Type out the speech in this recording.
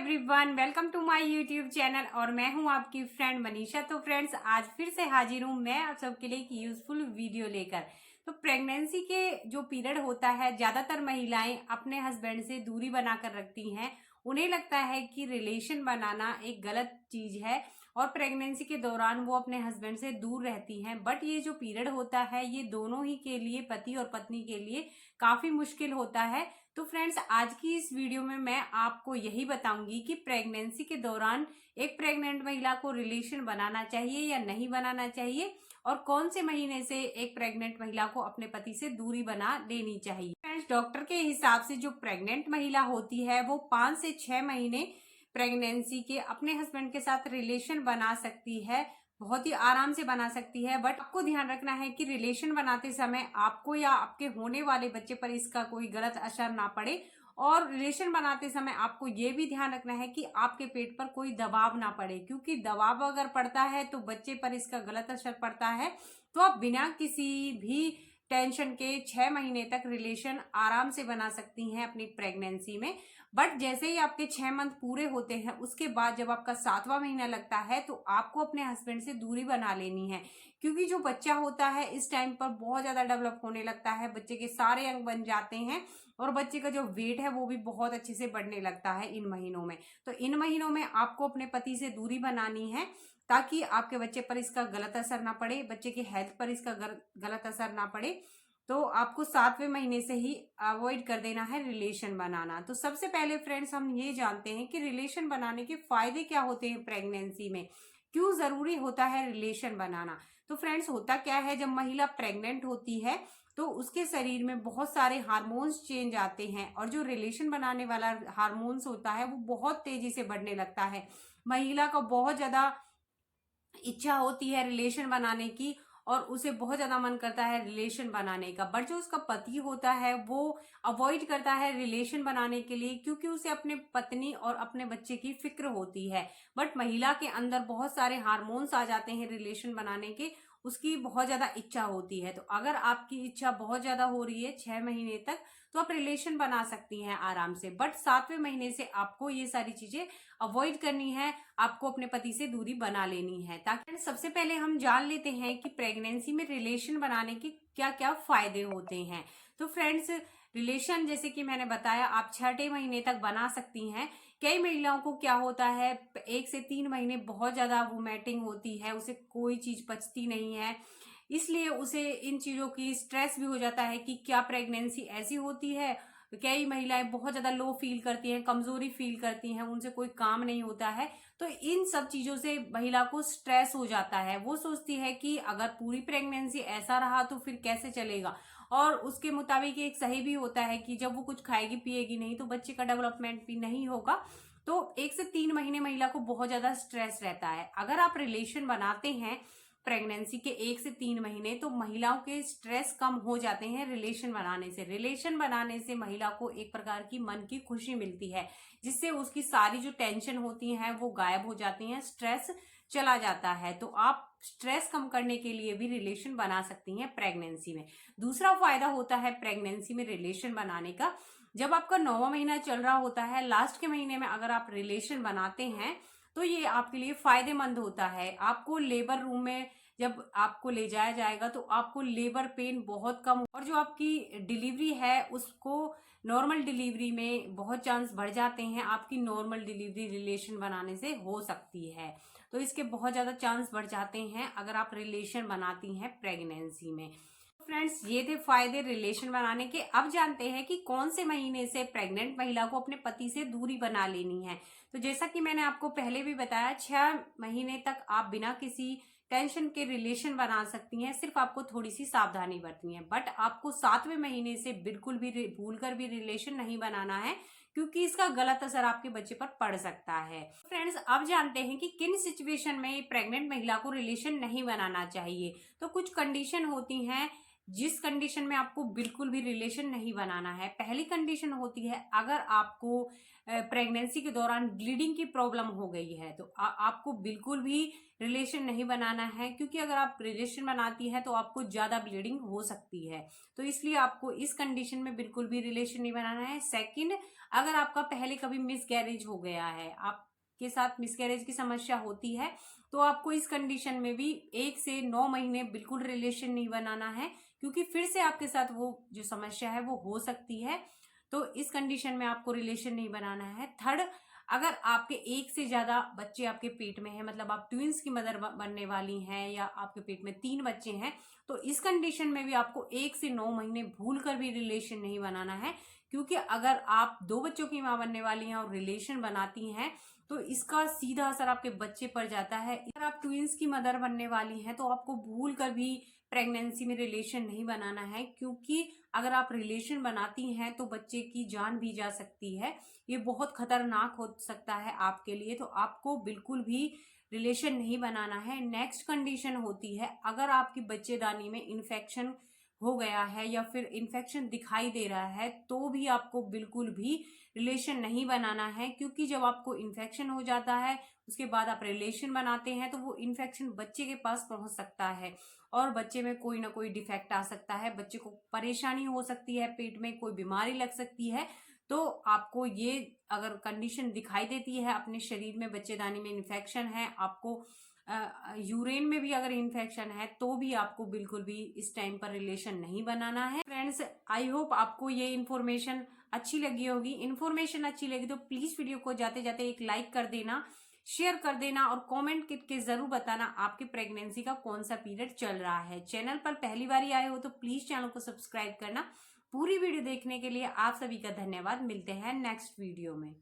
Everyone, welcome to my YouTube channel और मैं हूं आपकी फ्रेंड मनीषा। तो फ्रेंड्स, आज फिर से हाजिर हूं मैं आप सबके लिए एक यूजफुल वीडियो लेकर। तो प्रेगनेंसी के जो पीरियड होता है, ज्यादातर महिलाएं अपने हस्बैंड से दूरी बनाकर रखती हैं। उन्हें लगता है कि रिलेशन बनाना एक गलत चीज है और प्रेगनेंसी के दौरान वो अपने हस्बैंड से दूर रहती हैं। बट ये जो पीरियड होता है, ये दोनों ही के लिए, पति और पत्नी के लिए काफी मुश्किल होता है। तो फ्रेंड्स, आज की इस वीडियो में मैं आपको यही बताऊंगी कि प्रेगनेंसी के दौरान एक प्रेग्नेंट महिला को रिलेशन बनाना चाहिए या नहीं बनाना चाहिए, और कौन से महीने से एक प्रेग्नेंट महिला को अपने पति से दूरी बना लेनी चाहिए। फ्रेंड्स, डॉक्टर के हिसाब से जो प्रेग्नेंट महिला होती है वो 5 से 6 महीने प्रेगनेंसी के अपने हस्बैंड के साथ रिलेशन बना सकती है, बहुत ही आराम से बना सकती है। बट आपको ध्यान रखना है कि रिलेशन बनाते समय आपको या आपके होने वाले बच्चे पर इसका कोई गलत असर ना पड़े, और रिलेशन बनाते समय आपको ये भी ध्यान रखना है कि आपके पेट पर कोई दबाव ना पड़े, क्योंकि दबाव अगर पड़ता है तो बच्चे पर इसका गलत असर पड़ता है। तो आप बिना किसी भी टेंशन के 6 महीने तक रिलेशन आराम से बना सकती हैं अपनी प्रेगनेंसी में। बट जैसे ही आपके 6 मंथ पूरे होते हैं, उसके बाद जब आपका 7वां महीना लगता है तो आपको अपने हस्बैंड से दूरी बना लेनी है, क्योंकि जो बच्चा होता है इस टाइम पर बहुत ज्यादा डेवलप होने लगता है, बच्चे के सारे अंग बन जाते हैं और बच्चे का जो वेट है वो भी बहुत अच्छे से बढ़ने लगता है इन महीनों में। तो इन महीनों में आपको अपने पति से दूरी बनानी है ताकि आपके बच्चे पर इसका गलत असर ना पड़े, बच्चे की हेल्थ पर इसका गलत असर ना पड़े। तो आपको 7वें महीने से ही अवॉइड कर देना है रिलेशन बनाना। तो सबसे पहले फ्रेंड्स, हम ये जानते हैं कि रिलेशन बनाने के फायदे क्या होते हैं प्रेगनेंसी में, क्यों जरूरी होता है रिलेशन बनाना। तो फ्रेंड्स, होता क्या है, जब महिला प्रेग्नेंट होती है तो उसके शरीर में बहुत सारे हार्मोन्स चेंज आते हैं, और जो रिलेशन बनाने वाला हार्मोन्स होता है वो बहुत तेजी से बढ़ने लगता है। महिला को बहुत ज्यादा इच्छा होती है रिलेशन बनाने की, और उसे बहुत ज्यादा मन करता है रिलेशन बनाने का। बट जो उसका पति होता है वो अवॉइड करता है रिलेशन बनाने के लिए, क्योंकि उसे अपने पत्नी और अपने बच्चे की फिक्र होती है। बट महिला के अंदर बहुत सारे हार्मोन्स आ जाते हैं रिलेशन बनाने के, उसकी बहुत ज्यादा इच्छा होती है। तो अगर आपकी इच्छा बहुत ज्यादा हो रही है 6 महीने तक, तो आप रिलेशन बना सकती हैं आराम से। बट 7वें महीने से आपको ये सारी चीजें अवॉइड करनी है, आपको अपने पति से दूरी बना लेनी है। ताकि सबसे पहले हम जान लेते हैं कि प्रेगनेंसी में रिलेशन बनाने के क्या क्या फायदे होते हैं। तो फ्रेंड्स, रिलेशन जैसे कि मैंने बताया, आप 6 महीने तक बना सकती हैं। कई महिलाओं को क्या होता है, 1 से 3 महीने बहुत ज्यादा वोमिटिंग होती है, उसे कोई चीज पचती नहीं है, इसलिए उसे इन चीजों की स्ट्रेस भी हो जाता है कि क्या प्रेगनेंसी ऐसी होती है। कई महिलाएं बहुत ज्यादा लो फील करती हैं, कमजोरी फील करती हैं, उनसे कोई काम नहीं होता है। तो इन सब चीजों से महिला को स्ट्रेस हो जाता है। वो सोचती है कि अगर पूरी प्रेगनेंसी ऐसा रहा तो फिर कैसे चलेगा। और उसके मुताबिक एक सही भी होता है कि जब वो कुछ खाएगी पिएगी नहीं तो बच्चे का डेवलपमेंट भी नहीं होगा। तो 1 से 3 महीने महिला को बहुत ज्यादा स्ट्रेस रहता है। अगर आप रिलेशन बनाते हैं प्रेगनेंसी के 1 से 3 महीने, तो महिलाओं के स्ट्रेस कम हो जाते हैं रिलेशन बनाने से। रिलेशन बनाने से महिला को एक प्रकार की मन की खुशी मिलती है, जिससे उसकी सारी जो टेंशन होती है वो गायब हो जाती हैं, स्ट्रेस चला जाता है। तो आप स्ट्रेस कम करने के लिए भी रिलेशन बना सकती हैं प्रेगनेंसी में। दूसरा फायदा होता है प्रेगनेंसी में रिलेशन बनाने का, जब आपका 9वां महीना चल रहा होता है, लास्ट के महीने में अगर आप रिलेशन बनाते हैं तो ये आपके लिए फायदेमंद होता है। आपको लेबर रूम में जब आपको ले जाया जाएगा तो आपको लेबर पेन बहुत कम, और जो आपकी डिलीवरी है उसको नॉर्मल डिलीवरी में बहुत चांस बढ़ जाते हैं। आपकी नॉर्मल डिलीवरी रिलेशन बनाने से हो सकती है, तो इसके बहुत ज्यादा चांस बढ़ जाते हैं अगर आप रिलेशन बनाती हैं प्रेगनेंसी में। फ्रेंड्स, ये थे फायदे रिलेशन बनाने के। अब जानते हैं कि कौन से महीने से प्रेग्नेंट महिला को अपने पति से दूरी बना लेनी है। तो जैसा कि मैंने आपको पहले भी बताया, 6 महीने तक आप बिना किसी टेंशन के रिलेशन बना सकती हैं, सिर्फ आपको थोड़ी सी सावधानी बरतनी है। बट आपको 7वें महीने से बिल्कुल भी भूलकर भी रिलेशन नहीं बनाना है, क्योंकि इसका गलत असर आपके बच्चे पर पड़ सकता है। फ्रेंड्स, अब जानते हैं कि किन सिचुएशन में प्रेग्नेंट महिला को रिलेशन नहीं बनाना चाहिए। तो कुछ कंडीशन होती हैं जिस कंडीशन में आपको बिल्कुल भी रिलेशन नहीं बनाना है। पहली कंडीशन होती है अगर आपको प्रेगनेंसी के दौरान ब्लीडिंग की प्रॉब्लम हो गई है तो आपको बिल्कुल भी रिलेशन नहीं बनाना है, क्योंकि अगर आप रिलेशन बनाती है तो आपको ज्यादा ब्लीडिंग हो सकती है। तो इसलिए आपको इस कंडीशन में बिल्कुल भी रिलेशन नहीं बनाना है। सेकंड, अगर आपका पहले कभी मिसकैरेज हो गया है, आपके साथ मिसकैरेज की समस्या होती है, तो आपको इस कंडीशन में भी 1 से 9 महीने बिल्कुल रिलेशन नहीं बनाना है, क्योंकि फिर से आपके साथ वो जो समस्या है वो हो सकती है। तो इस कंडीशन में आपको रिलेशन नहीं बनाना है। थर्ड, अगर आपके 1 से ज्यादा बच्चे आपके पेट में है, मतलब आप ट्विंस की मदर बनने वाली हैं या आपके पेट में 3 बच्चे हैं, तो इस कंडीशन में भी आपको 1 से 9 महीने भूल कर भी रिलेशन नहीं बनाना है, क्योंकि अगर आप 2 बच्चों की मां बनने वाली हैं और रिलेशन बनाती हैं तो इसका सीधा असर आपके बच्चे पर जाता है। अगर आप ट्विंस की मदर बनने वाली हैं तो आपको भूल कर भी प्रेगनेंसी में रिलेशन नहीं बनाना है, क्योंकि अगर आप रिलेशन बनाती हैं तो बच्चे की जान भी जा सकती है। ये बहुत खतरनाक हो सकता है आपके लिए, तो आपको बिल्कुल भी रिलेशन नहीं बनाना है। नेक्स्ट कंडीशन होती है अगर आपकी बच्चेदानी में इन्फेक्शन हो गया है या फिर इन्फेक्शन दिखाई दे रहा है, तो भी आपको बिल्कुल भी रिलेशन नहीं बनाना है, क्योंकि जब आपको इन्फेक्शन हो जाता है उसके बाद आप रिलेशन बनाते हैं तो वो इन्फेक्शन बच्चे के पास पहुंच सकता है और बच्चे में कोई ना कोई डिफेक्ट आ सकता है, बच्चे को परेशानी हो सकती है, पेट में कोई बीमारी लग सकती है। तो आपको ये अगर कंडीशन दिखाई देती है अपने शरीर में, बच्चेदानी में इन्फेक्शन है, आपको यूरिन में भी अगर इन्फेक्शन है, तो भी आपको बिल्कुल भी इस टाइम पर रिलेशन नहीं बनाना है। फ्रेंड्स, आई होप आपको ये इन्फॉर्मेशन अच्छी लगी होगी। इन्फॉर्मेशन अच्छी लगी तो प्लीज वीडियो को जाते जाते एक लाइक कर देना, शेयर कर देना और कमेंट करके जरूर बताना आपकी प्रेगनेंसी का कौन सा पीरियड चल रहा है। चैनल पर पहली बार आए हो तो प्लीज चैनल को सब्सक्राइब करना। पूरी वीडियो देखने के लिए आप सभी का धन्यवाद। मिलते हैं नेक्स्ट वीडियो में।